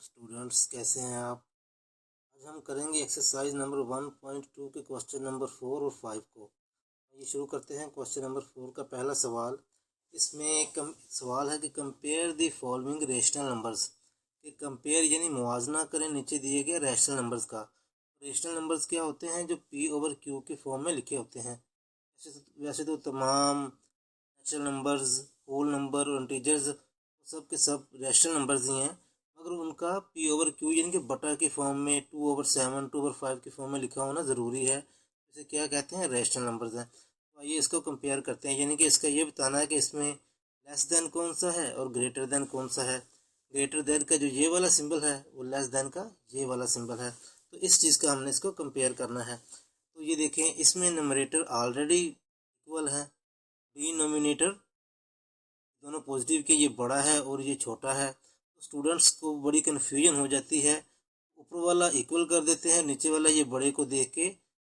Students, कैसे हैं आप। आज हम करेंगे एक्सरसाइज नंबर 1.2 के क्वेश्चन नंबर 4 और 5 को। ये शुरू करते हैं। क्वेश्चन नंबर 4 का पहला सवाल। इसमें सवाल है कि compare the following rational numbers. कि कंपेयर यानी मुआवजा करें नीचे दिए गए रैशनल नंबर्स का। रेशनल नंबर्स क्या होते हैं? जो पी ओवर क्यू के फॉर्म में लिखे होते हैं। वैसे तो तमाम नेचुरल नंबर्स, होल नंबर और इंटीजर्स सब के सब रैशनल नंबर्स ही हैं, मगर उनका पी ओवर क्यू यानी कि बटा के फॉर्म में 2/7, 2/5 के फॉर्म में लिखा होना ज़रूरी है। इसे क्या कहते हैं? रैशनल नंबर्स हैं। तो आइए इसको कंपेयर करते हैं। यानी कि इसका ये बताना है कि इसमें लेस देन कौन सा है और ग्रेटर देन कौन सा है। ग्रेटर देन का जो ये वाला सिंबल है वो लेस देन का ये वाला सिंबल है। तो इस चीज़ का हमने इसको कंपेयर करना है। तो ये देखें, इसमें नंबरेटर ऑलरेडी इक्वल है, डिनोमिनेटर दोनों पॉजिटिव के, ये बड़ा है और ये छोटा है। तो स्टूडेंट्स को बड़ी कन्फ्यूजन हो जाती है। ऊपर वाला इक्वल कर देते हैं, नीचे वाला ये बड़े को देख के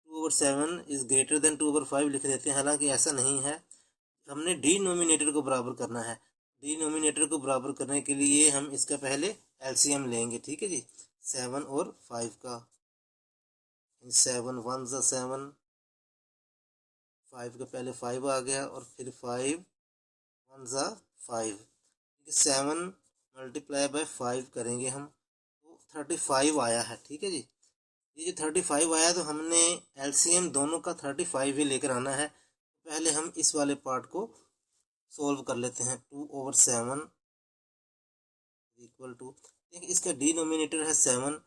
2/7 इज ग्रेटर देन 2/5 लिख देते हैं। हालांकि ऐसा नहीं है, हमने डिनोमिनेटर को बराबर करना है। डिनोमिनेटर को बराबर करने के लिए हम इसका पहले एलसीएम लेंगे। ठीक है जी, 7 और 5 का। 7 1 ज़ा 7, 5 का पहले 5 आ गया और फिर 5 1 ज़ा 5। 7 मल्टीप्लाई बाय 5 करेंगे हम तो 35 आया है। ठीक है जी, ये जो 35 आया तो हमने एलसीएम दोनों का 35 ही लेकर आना है। पहले हम इस वाले पार्ट को सोल्व कर लेते हैं। 2/7 इक्वल टू, देखिए इसका डिनोमिनेटर है 7,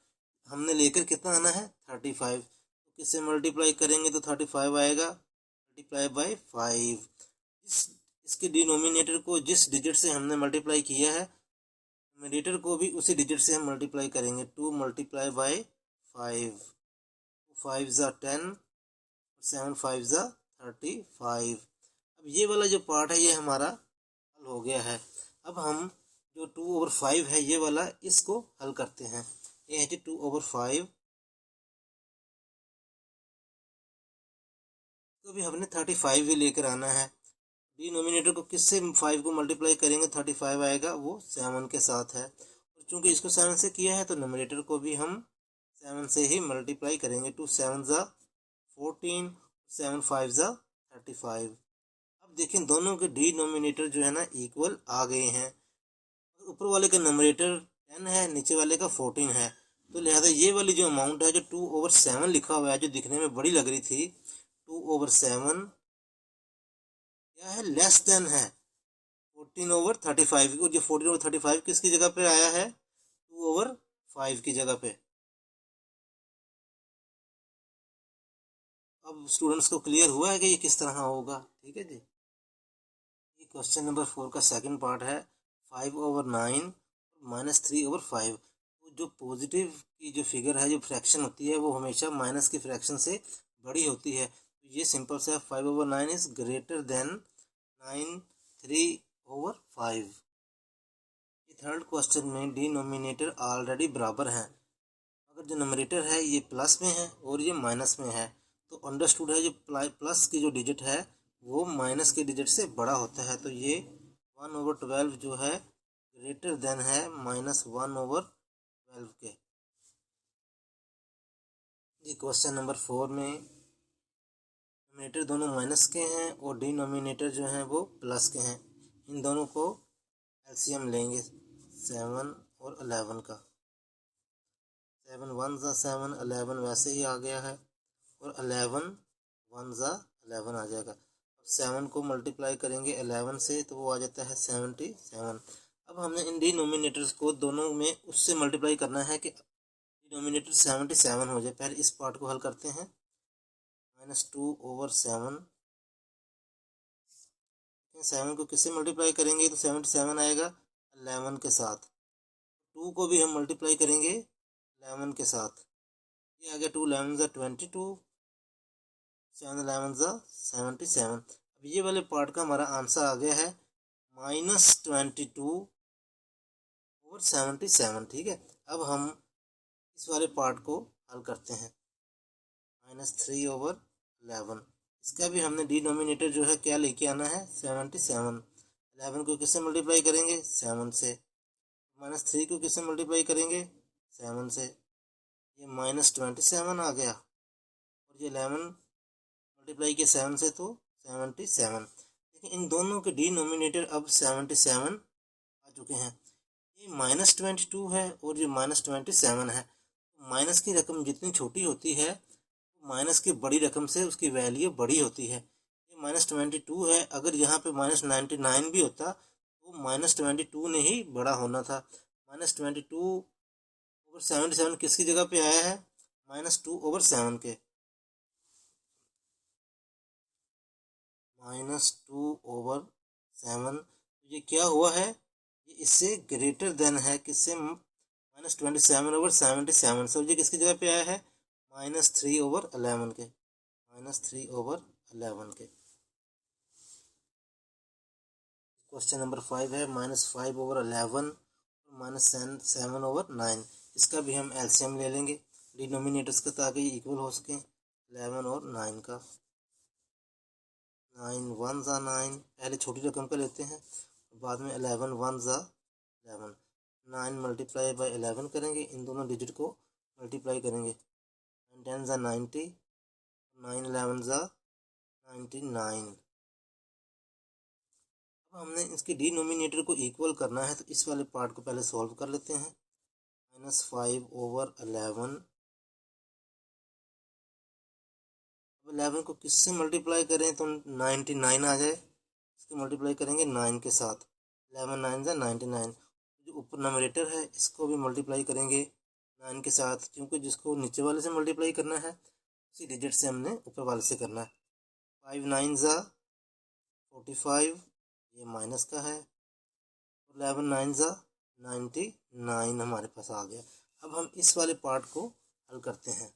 हमने लेकर कितना आना है? 35। तो किससे मल्टीप्लाई करेंगे तो 35 आएगा, मल्टीप्लाई बाय 5। इसके डिनोमिनेटर को जिस डिजिट से हमने मल्टीप्लाई किया है, न्यूमरेटर को भी उसी डिजिट से हम मल्टीप्लाई करेंगे। 2 मल्टीप्लाई बाय 5, 5 ज़ा 10, 7 5 ज़ा 35। अब ये वाला जो पार्ट है ये हमारा हल हो गया है। अब हम जो 2/5 है ये वाला, इसको हल करते हैं। ये है जी 2/5, तो भी हमने 35 ही लेकर आना है। डिनोमिनेटर को किससे 5 को मल्टीप्लाई करेंगे? 35 आएगा, वो 7 के साथ है। और चूंकि इसको 7 से किया है तो नोमिनेटर को भी हम 7 से ही मल्टीप्लाई करेंगे। 2 7 ज़ा 14, 7 5 ज़ा 35। अब देखें दोनों के डिनोमिनेटर जो है ना इक्वल आ गए हैं। ऊपर वाले का नंबरेटर 10 है, नीचे वाले का 14 है। तो लिहाजा ये वाली जो अमाउंट है, जो 2/7 लिखा हुआ है, जो दिखने में बड़ी लग रही थी, 2/7 क्या है? लेस देन है 14/35। और जो 14/35 किसकी जगह पे आया है? 2/5 की जगह पे। अब स्टूडेंट्स को क्लियर हुआ है कि ये किस तरह होगा। ठीक है जी, ये क्वेश्चन नंबर 4 का सेकंड पार्ट है। 5/9 -3/5। तो जो पॉजिटिव की जो फिगर है, जो फ्रैक्शन होती है, वो हमेशा माइनस की फ्रैक्शन से बड़ी होती है। तो ये सिंपल सा 5/9 is greater than 9 3/5। Third question में डिनोमिनेटर ऑलरेडी बराबर हैं, अगर जो नंबरेटर है ये प्लस में है और ये माइनस में है, तो अंडरस्टूड है जो प्लस की जो डिजिट है वो माइनस के डिजिट से बड़ा होता है। तो ये 1/12 जो है ग्रेटर देन है -1/12 के। ये क्वेश्चन नंबर 4 में नोमिनेटर दोनों माइनस के हैं और डिनोमिनेटर जो हैं वो प्लस के हैं। इन दोनों को एलसीएम लेंगे 7 और 11 का। 7 1 ज़ा 7, 11 वैसे ही आ गया है, और 11 1 ज़ा 11 आ जाएगा। अब 7 को मल्टीप्लाई करेंगे 11 से तो वो आ जाता है 77। अब हमने इन डिनोमिनेटर्स को दोनों में उससे मल्टीप्लाई करना है कि डिनोमिनेटर 77 हो जाए। पहले इस पार्ट को हल करते हैं। -2/7, 7 को किससे मल्टीप्लाई करेंगे तो 77 आएगा 11 के साथ। 2 को भी हम मल्टीप्लाई करेंगे 11 के साथ, ये आ गया 2 11 ज़ा 22, 7 11 ज़ा 77। अब ये वाले पार्ट का हमारा आंसर आ गया है -22/77। ठीक है, अब हम इस वाले पार्ट को हल करते हैं। -3/11, इसका भी हमने डिनोमिनेटर जो है क्या लेके आना है? 77। 11 को किससे मल्टीप्लाई करेंगे? 7 से। -3 को किससे मल्टीप्लाई करेंगे? 7 से। ये -27 आ गया, और ये 11 मल्टीप्लाई किया 7 से तो 77। देखिए इन दोनों के डिनोमिनेटर अब 77 आ चुके हैं। ये -22 है और ये -27 है। माइनस की रकम जितनी छोटी होती है, माइनस की बड़ी रकम से उसकी वैल्यू बड़ी होती है। ये -22 है, अगर यहाँ पे -99 भी होता तो -22 ने ही बड़ा होना था। -22/77 किसकी जगह पे आया है? -2/7 के। -2/7, ये क्या हुआ है? ये इससे ग्रेटर देन है, किससे? -27/77 से। ये किसकी जगह पे आया है? -3/11 के। -3/11 के। क्वेश्चन नंबर 5 है -5/11 -7/9। इसका भी हम एलसीएम ले लेंगे डिनोमिनेटर्स का, ताकि ये इक्वल हो सके 11 और 9 का। 9 1 ज़ा 9, पहले छोटी रकम का लेते हैं, बाद में 11 1 ज़ा 11। 9 मल्टीप्लाई बाई 11 करेंगे, इन दोनों डिजिट को मल्टीप्लाई करेंगे। 9 10 ज़ा 90, 9 11 ज़ा 99। अब हमने इसके डिनोमिनेटर को इक्वल करना है, तो इस वाले पार्ट को पहले सॉल्व कर लेते हैं। -5/11। 11 को किससे मल्टीप्लाई करें तो 99 आ जाए। इसको मल्टीप्लाई करेंगे 9 के साथ। 11 9 ज़ा 99। जो ऊपर नंबरेटर है इसको भी मल्टीप्लाई करेंगे 9 के साथ, क्योंकि जिसको नीचे वाले से मल्टीप्लाई करना है उसी डिजिट से हमने ऊपर वाले से करना है। 5 9 ज़ा 45, ये माइनस का है। 11 9 ज़ा 99 हमारे पास आ गया। अब हम इस वाले पार्ट को हल करते हैं।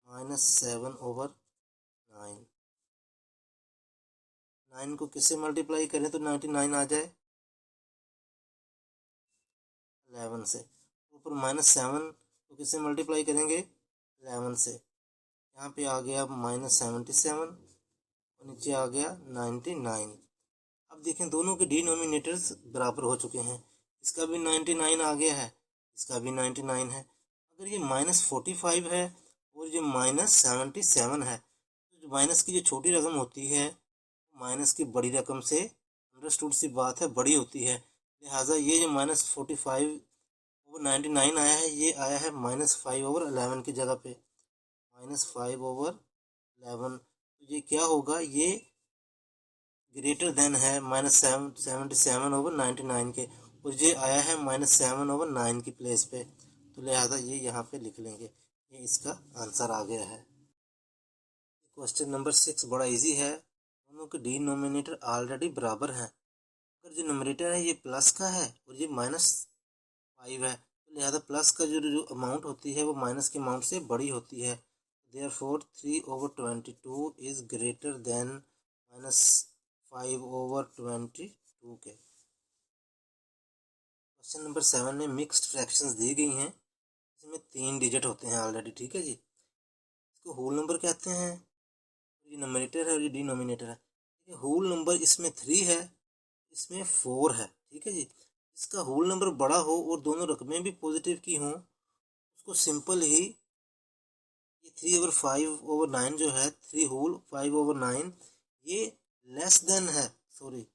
-7/9। 9 को किससे मल्टीप्लाई करें तो 99 आ जाए? 11 से। ऊपर -7 को किससे मल्टीप्लाई करेंगे? 11 से। यहाँ पे आ गया -77 और नीचे आ गया 99। अब देखें दोनों के डिनोमिनेटर्स बराबर हो चुके हैं। इसका भी 99 आ गया है, इसका भी 99 है। अगर ये -45 है और ये -77 है, तो माइनस की जो छोटी रकम होती है माइनस की बड़ी रकम से अंडरस्टूड सी बात है बड़ी होती है। लिहाजा ये जो -45/99 आया है, ये आया है -5/11 की जगह पे। -5/11, तो ये क्या होगा? ये ग्रेटर देन है -77/99 के, और ये आया है -7/9 की प्लेस पे, तो लिहाजा ये यहाँ पे लिख लेंगे। ये इसका आंसर आ गया है। क्वेश्चन नंबर 6 बड़ा इजी है। दोनों के डिनोमिनेटर ऑलरेडी बराबर हैं। अगर जो नंबरेटर है ये प्लस का है और ये -5 है, तो लिहाजा प्लस का जो अमाउंट होती है वो माइनस के अमाउंट से बड़ी होती है। देयरफॉर 3/22 इज ग्रेटर देन -5/22 के। क्वेश्चन नंबर 7 में मिक्स्ड फ्रैक्शंस दी गई हैं, इसमें 3 डिजिट होते हैं ऑलरेडी, ठीक है जी। इसको होल नंबर कहते हैं। ये नंबरेटर है और ये डिनोमिनेटर है। ठीक है, होल नंबर इसमें 3 है, इसमें 4 है, ठीक है जी। इसका होल नंबर बड़ा हो और दोनों रकमें भी पॉजिटिव की हों, उसको सिंपल ही ये 3/5/9 जो है, 3 होल 5/9, ये लेस देन है, सॉरी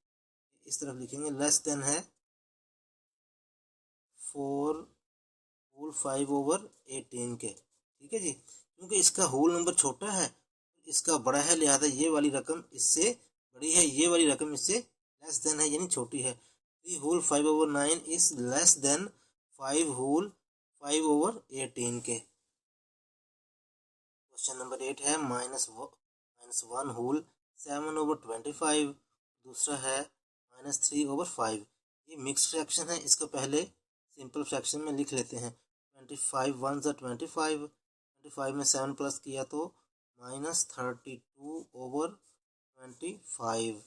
इस तरफ लिखेंगे, लेस देन है 4 होल 5/18 के, ठीक है जी। क्योंकि इसका होल नंबर छोटा है, इसका बड़ा है, लिहाजा ये वाली रकम इससे बड़ी है, ये वाली रकम इससे लेस देन है, यानी छोटी है। 3 whole 5/9 is less than 5 whole 5/18 के। क्वेश्चन नंबर 8 है -1 होल 7/25। दूसरा है -3/5। ये मिक्स फ्रैक्शन है, इसको पहले सिंपल फ्रैक्शन में लिख लेते हैं। 25 1 ज़ा 25, 25 में 7 प्लस किया तो -32/25।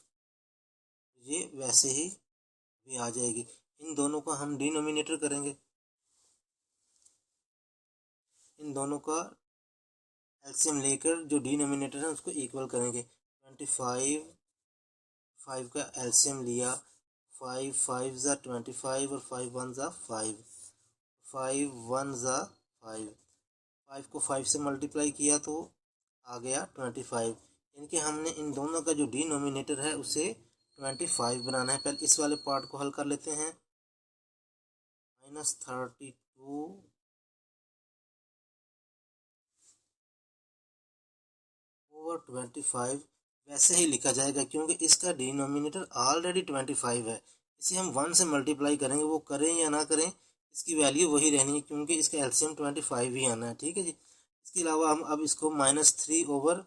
ये वैसे ही भी आ जाएगी। इन दोनों का हम डिनोमिनेटर करेंगे, इन दोनों का एलसीएम लेकर जो डिनोमिनेटर है उसको इक्वल करेंगे। 25 5 का एलसीएम लिया 5 5 ज़ा 25 और 5 1 ज़ा 5, 5 1 ज़ा 5, 5 को 5 से मल्टीप्लाई किया तो आ गया 25। इनके हमने इन दोनों का जो डिनोमिनेटर है उसे 25 बनाना है। पहले इस वाले पार्ट को हल कर लेते हैं। -32 ओवर 25 वैसे ही लिखा जाएगा क्योंकि इसका डिनोमिनेटर ऑलरेडी 25 है। इसे हम 1 से मल्टीप्लाई करेंगे, वो करें या ना करें इसकी वैल्यू वही रहनी है क्योंकि इसका एलसीएम 25 ही आना है। ठीक है जी। इसके अलावा हम अब इसको -3 ओवर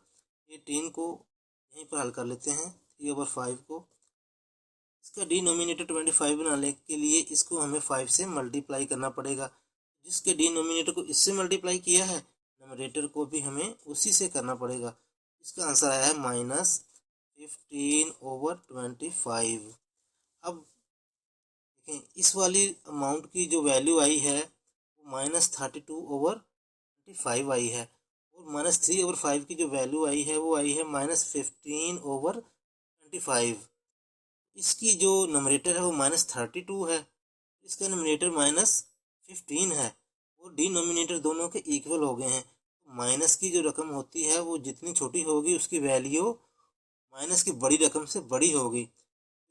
18 को यहीं पर हल कर लेते हैं। 3 ओवर 5 को, इसका डिनोमिनेटर 25 बनाने के लिए इसको हमें 5 से मल्टीप्लाई करना पड़ेगा। जिसके डिनोमिनेटर को इससे मल्टीप्लाई किया है, नंबरेटर को भी हमें उसी से करना पड़ेगा। इसका आंसर आया है -15 ओवर 25। अब देखें इस वाली अमाउंट की जो वैल्यू आई है वो -32 ओवर 25 आई है, और -3 ओवर 5 की जो वैल्यू आई है वो आई है -15 ओवर 25। इसकी जो नंबरेटर है वो -32 है, इसका नंबरेटर -15 है, और डिनोमिनेटर दोनों के इक्वल हो गए हैं। माइनस की जो रकम होती है वो जितनी छोटी होगी उसकी वैल्यू माइनस की बड़ी रकम से बड़ी होगी।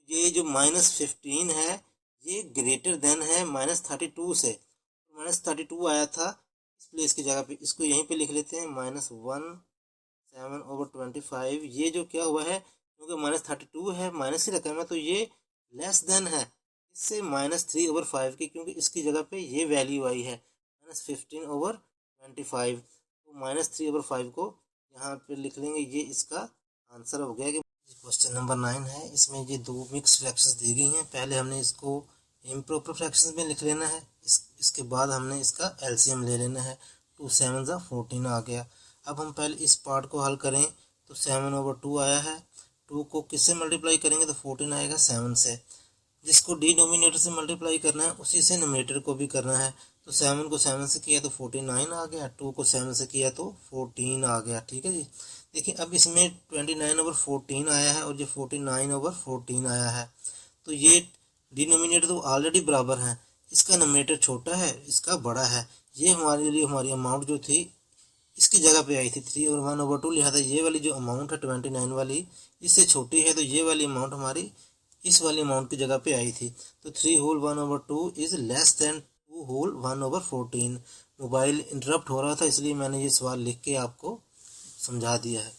ये जो -15 है ये ग्रेटर देन है -32 से। -32 आया था इस प्लेस की जगह पे, इसको यहीं पे लिख लेते हैं -17 ओवर 25। ये जो क्या हुआ है क्योंकि -32 है, माइनस की रकम है, तो ये लेस देन है इससे -3 ओवर 5 की, क्योंकि इसकी जगह पे ये वैल्यू आई है -15 ओवर 25। तो -3 ओवर 5 को यहाँ पे लिख लेंगे। ये इसका आंसर हो गया कि क्वेश्चन नंबर 9 है। इसमें ये दो मिक्स फ्रैक्शंस दी गई हैं। पहले हमने इसको इम्प्रॉपर फ्रैक्शंस में लिख लेना है, इसके बाद हमने इसका एलसीएम ले लेना है। 2 7 ज़ा 14 आ गया। अब हम पहले इस पार्ट को हल करें तो 7 ओवर 2 आया है। 2 को किससे मल्टीप्लाई करेंगे तो 14 आएगा 7 से। जिसको डिनोमिनेटर से मल्टीप्लाई करना है उसी से नोमिनेटर को भी करना है। तो 7 को 7 से किया तो 49 आ गया, 2 को 7 से किया तो 14 आ गया। ठीक है जी। देखिए अब इसमें 29 ओवर 14 आया है और ये 49 ओवर 14 आया है, तो ये डिनोमिनेटर तो ऑलरेडी बराबर है। इसका नोमिनेटर छोटा है, इसका बड़ा है। ये हमारे लिए हमारी अमाउंट जो थी इसकी जगह पे आई थी 3 और 1 ओवर 2, लिहाजा ये वाली जो अमाउंट है 29 वाली इससे छोटी है, तो ये वाली अमाउंट हमारी इस वाली अमाउंट की जगह पे आई थी। तो 3 whole 1 over 2 is less than 2 whole 1 over 14। Mobile interrupt हो रहा था इसलिए मैंने ये सवाल लिख के आपको समझा दिया है।